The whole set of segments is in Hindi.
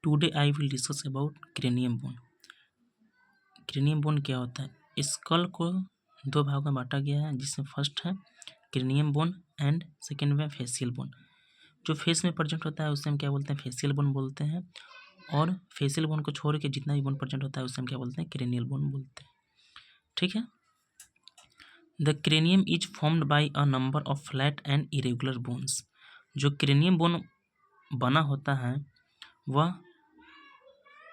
Today I will discuss about cranium bone. Cranium bone क्या होता है? स्कल को दो भागों में बांटा गया है, जिसमें फर्स्ट है क्रेनियम बोन एंड सेकेंड में फेशियल बोन। जो फेस में प्रेजेंट होता है उसे हम क्या बोलते हैं? फेशियल बोन बोलते हैं। और फेशियल बोन को छोड़ के जितना भी बोन प्रेजेंट होता है उसे हम क्या बोलते हैं? क्रेनियल बोन बोलते हैं। ठीक है। The cranium is formed by a number of flat and irregular bones. जो क्रेनियम बोन बना होता है वह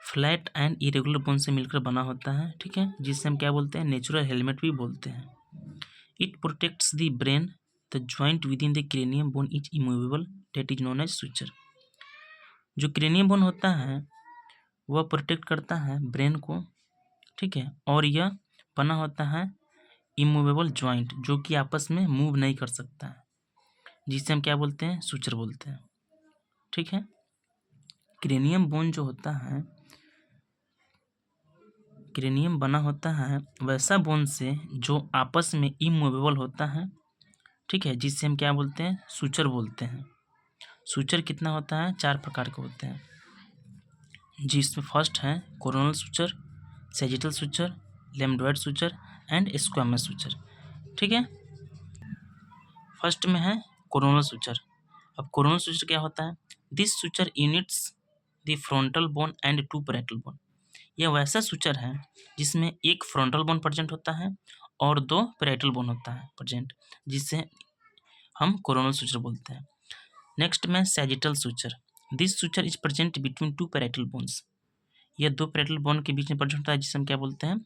फ्लैट एंड इरेगुलर बोन से मिलकर बना होता है। ठीक है, जिससे हम क्या बोलते हैं? नेचुरल हेलमेट भी बोलते हैं। It protects the brain. The joint within the cranium bone is immovable, that is known as suture. जो क्रेनियम बोन होता है वह प्रोटेक्ट करता है ब्रेन को। ठीक है, और यह बना होता है इमूवेबल ज्वाइंट, जो कि आपस में मूव नहीं कर सकता है, जिसे हम क्या बोलते हैं? सुचर बोलते हैं। ठीक है, क्रेनियम बोन जो होता है, क्रेनियम बना होता है वैसा बोन से जो आपस में इमूवेबल होता है। ठीक है, जिससे हम क्या बोलते हैं? सुचर बोलते हैं। सुचर कितना होता है? 4 प्रकार के होते हैं, जिसमें फर्स्ट है coronal suture, sagittal suture, lambdoid suture and squamous suture. ठीक है, फर्स्ट में है कोरोनल सुचर। अब कोरोनल सुचर क्या होता है? This suture unites the frontal bone and 2 parietal bone. यह वैसा सुचर है जिसमें एक फ्रंटल बोन प्रेजेंट होता है और 2 पैरेटल बोन होता है प्रेजेंट, जिससे हम कोरोनल सुचर बोलते हैं। नेक्स्ट में sagittal suture. This suture is present between 2 parietal bones. यह 2 पैरेटल बोन के बीच में प्रेजेंट होता है, जिसे हम क्या बोलते हैं?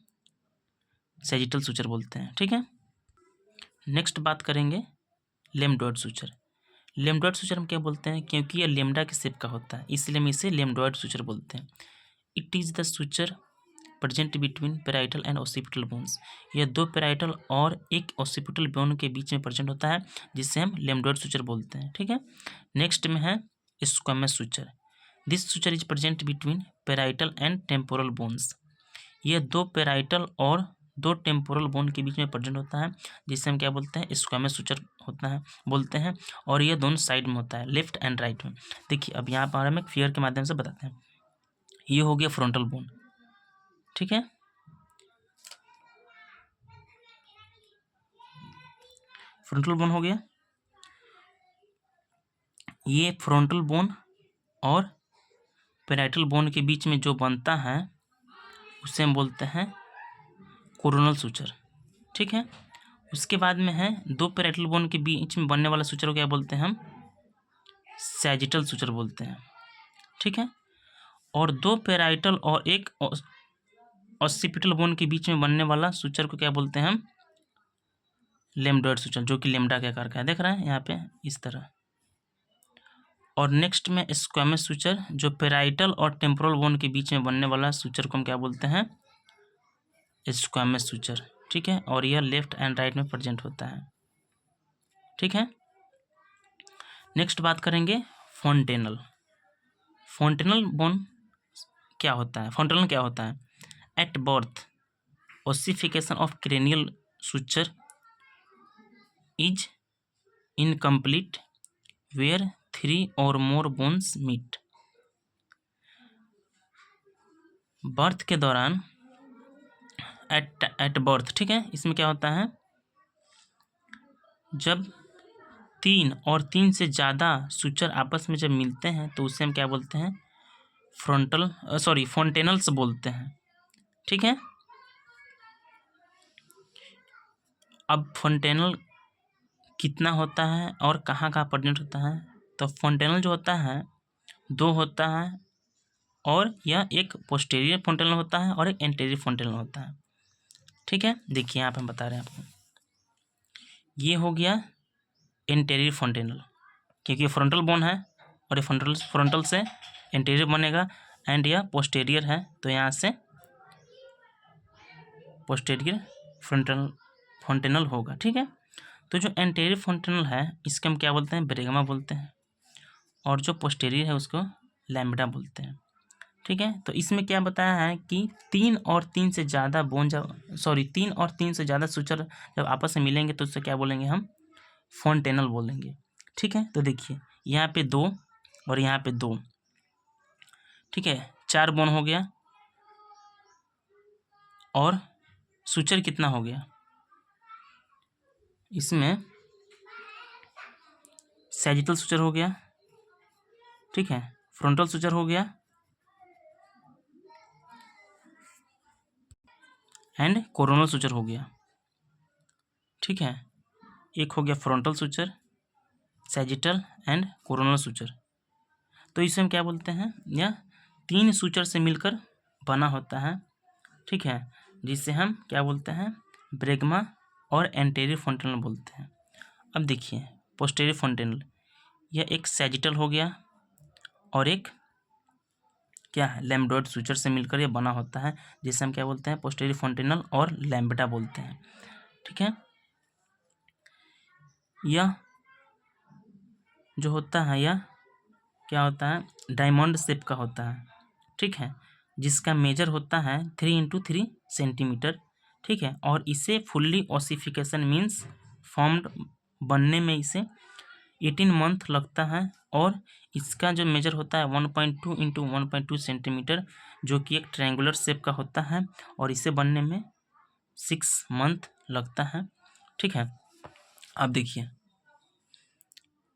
सैजिटल सुचर बोलते हैं। ठीक है, नेक्स्ट बात करेंगे लेम्डोइड सुचर। लेम्डोइड सुचर हम क्या बोलते हैं? क्योंकि यह लेमडा के शेप का होता है, इसलिए हम इसे लेम्डोइड सुचर बोलते हैं। It is the suture present between parietal and occipital bones. यह 2 पैराइटल और एक ऑसिपिटल बोन के बीच में प्रेजेंट होता है, जिससे हम लेम्डोइड सुचर बोलते हैं। ठीक है, नेक्स्ट में है squamous suture. This suture is present between parietal and temporal bones. यह 2 पैराइटल और 2 टेम्पोरल बोन के बीच में प्रेजेंट होता है, जिससे हम क्या बोलते हैं? स्क्वैमस सुचर होता है बोलते हैं। और यह दोनों साइड में होता है, लेफ्ट एंड राइट में। देखिए, अब यहाँ पर हम एक फिगर के माध्यम से बताते हैं। ये हो गया फ्रंटल बोन। ठीक है, फ्रंटल बोन हो गया। ये फ्रंटल बोन और पैराइटल बोन के बीच में जो बनता है उसे हम बोलते हैं कोरोनल सुचर। ठीक है, उसके बाद में है 2 पैराइटल बोन के बीच में बनने वाला सुचर को क्या बोलते हैं? हम सैजिटल सुचर बोलते हैं। ठीक है, और 2 पैराइटल और एक ऑसिपिटल बोन के बीच में बनने वाला सुचर को क्या बोलते हैं? हम लेम्डोइड सुचर, जो कि लेमडा के आकार का है। देख रहे हैं यहाँ पे इस तरह। और नेक्स्ट में स्क्वैमस सुचर, जो पैराइटल और टेम्पोरल बोन के बीच में बनने वाला सुचर को हम क्या बोलते हैं? Squamous suture. ठीक है, और यह लेफ्ट एंड राइट में प्रेजेंट होता है। ठीक है, नेक्स्ट बात करेंगे फोंटेनल। फोंटेनल बोन क्या होता है? फोंटेनल क्या होता है? At birth ossification of cranial suture is incomplete where 3 और मोर बोन्स मीट। बर्थ के दौरान एट बर्थ, ठीक है, इसमें क्या होता है? जब 3 और 3 से ज़्यादा सुचर आपस में जब मिलते हैं तो उसे हम क्या बोलते हैं? फोंटेनल्स बोलते हैं। ठीक है, अब फोंटेनल कितना होता है और कहाँ कहाँ प्रेजेंट होता है? तो फोंटेनल जो होता है 2 होता है, और यह एक पोस्टेरियर फोंटेनल होता है और एक एंटेरियर फोंटेनल होता है। ठीक है, देखिए यहाँ पे हम बता रहे हैं आपको। ये हो गया एंटेरियर फोंटेनल, क्योंकि ये फ्रंटल बोन है और ये फ्रंटल से एंटेरियर बनेगा, एंड यह पोस्टेरियर है तो यहाँ से पोस्टेरियर फोंटेनल होगा। ठीक है, तो जो एंटेरियर फोंटेनल है इसके हम क्या बोलते हैं? ब्रेगमा बोलते हैं, और जो पोस्टेरियर है उसको लैम्बडा बोलते हैं। ठीक है, तो इसमें क्या बताया है कि 3 और 3 से ज़्यादा सुचर जब आपस में मिलेंगे तो उससे क्या बोलेंगे? हम फोंटेनल बोलेंगे। ठीक है, तो देखिए यहाँ पे 2 और यहाँ पे 2, ठीक है, 4 बोन हो गया। और सूचर कितना हो गया, इसमें सैजिटल सूचर हो गया, ठीक है, फ्रंटल सूचर हो गया एंड कोरोनल सूचर हो गया, ठीक है। एक हो गया frontal suture, sagittal and coronal suture. तो इसे हम क्या बोलते हैं, यह 3 सूचर से मिलकर बना होता है, ठीक है, जिसे हम क्या बोलते हैं, ब्रैगमा और एंटेरियर फोंटेनल बोलते हैं। अब देखिए पोस्टेरियर फोंटेनल, यह एक सैजिटल हो गया और एक क्या है, लैम्बडॉयड सूचर से मिलकर यह बना होता है, जिसे हम क्या बोलते हैं, पोस्टेरियर फोंटेनल और लैम्बडा बोलते हैं, ठीक है। यह जो होता है, यह क्या होता है, डायमंड शेप का होता है, ठीक है, जिसका मेजर होता है 3 × 3 सेंटीमीटर, ठीक है। और इसे फुल्ली ओसिफिकेशन मीन्स फॉर्म्ड बनने में इसे 18 मंथ लगता है। और इसका जो मेजर होता है 1.2 × 1.2 सेंटीमीटर, जो कि एक ट्रायंगुलर शेप का होता है, और इसे बनने में 6 मंथ लगता है, ठीक है। अब देखिए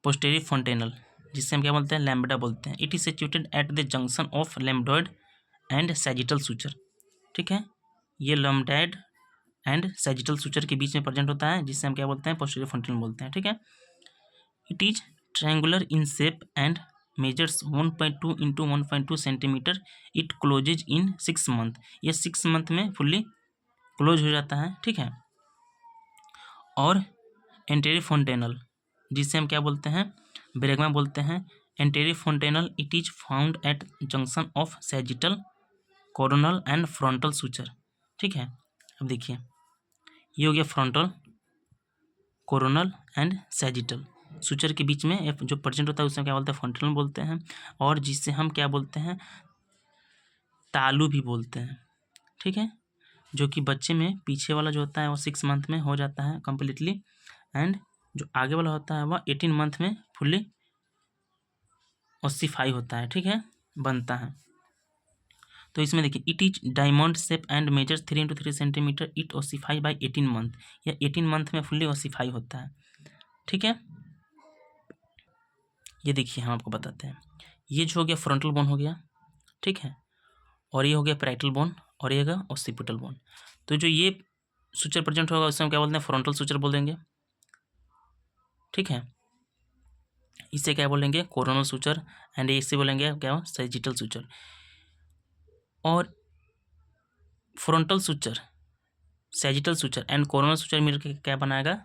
पोस्टेरियर फोंटेनल, जिसे हम क्या बोलते हैं, लैम्बडा बोलते हैं। It is situated at the junction of lambdoid and sagittal suture, ठीक है। ये लैम्बडॉयड एंड सैजिटल सूचर के बीच में प्रेजेंट होता है, जिसे हम क्या बोलते हैं, पोस्टेरियर फोंटेनल बोलते हैं, ठीक है। It is triangular in shape and measures 1.2 × 1.2 centimetre. It closes in 6 month, ये 6 मंथ में फुल्ली क्लोज हो जाता है, ठीक है। और एंटेरियर फोंटेनल, जिसे हम क्या बोलते हैं, ब्रैगमा बोलते हैं। Anterior fontanelle, it is found at junction of sagittal, coronal and frontal suture, ठीक है। अब देखिए ये हो गया frontal, coronal and sagittal suture के बीच में जो प्रेजेंट होता है उसे क्या बोलते हैं, फोंटेनल बोलते हैं। और जिसे हम क्या बोलते हैं, तालू भी बोलते हैं, ठीक है, जो कि बच्चे में पीछे वाला जो होता है वो 6 मंथ में हो जाता है कम्प्लीटली, एंड जो आगे वाला होता है वह 18 मंथ में फुल्ली ओसिफाई होता है, ठीक है, बनता है। तो इसमें देखिए it is diamond shape and measure 3 × 3 centimetre. It ossify by 18 month, या 18 मंथ में फुल्ली ओसिफाई होता है, ठीक है। ये देखिए हम आपको बताते हैं, ये जो हो गया फ्रंटल बोन हो गया, ठीक है, और ये हो गया पैराइटल बोन, और ये होगा ओसिपिटल बोन। तो जो ये सूचर प्रेजेंट होगा उसे हम क्या बोलते हैं, फ्रंटल सूचर बोल देंगे, ठीक है। इसे क्या बोलेंगे, कोरोनल सूचर, एंड इसे बोलेंगे क्या, सैजिटल सूचर। और frontal suture, sagittal suture and coronal suture मिलकर क्या बनाएगा,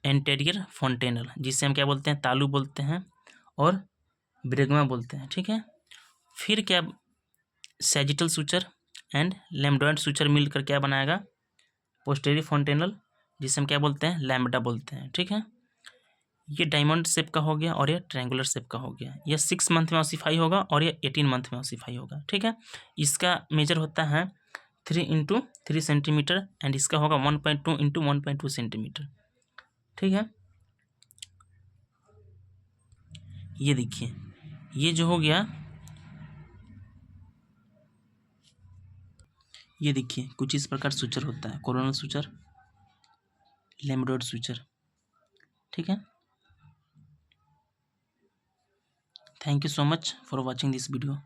एंटेरियर फोंटेनल, जिसे हम क्या बोलते हैं, तालू बोलते हैं और ब्रैगमा बोलते हैं, ठीक है। फिर क्या, सैजिटल सूचर एंड लैम्बडॉयड सूचर मिलकर क्या बनाएगा, पोस्टेरियर फोंटेनल, जिसे हम क्या बोलते हैं, लैम्बडा बोलते हैं, ठीक है। ये डायमंड शेप का हो गया और ये ट्रायंगुलर शेप का हो गया। ये 6 मंथ में ओसिफाई होगा और ये 18 मंथ में ओसिफाई होगा, ठीक है। इसका मेजर होता है 3 × 3 सेंटीमीटर, एंड इसका होगा 1.2 × 1.2 सेंटीमीटर, ठीक है। ये देखिए ये जो हो गया, ये देखिए कुछ इस प्रकार सूचर होता है, कोरोनल सूचर, लैम्बडॉयड सूचर, ठीक है। Thank you so much for watching this video.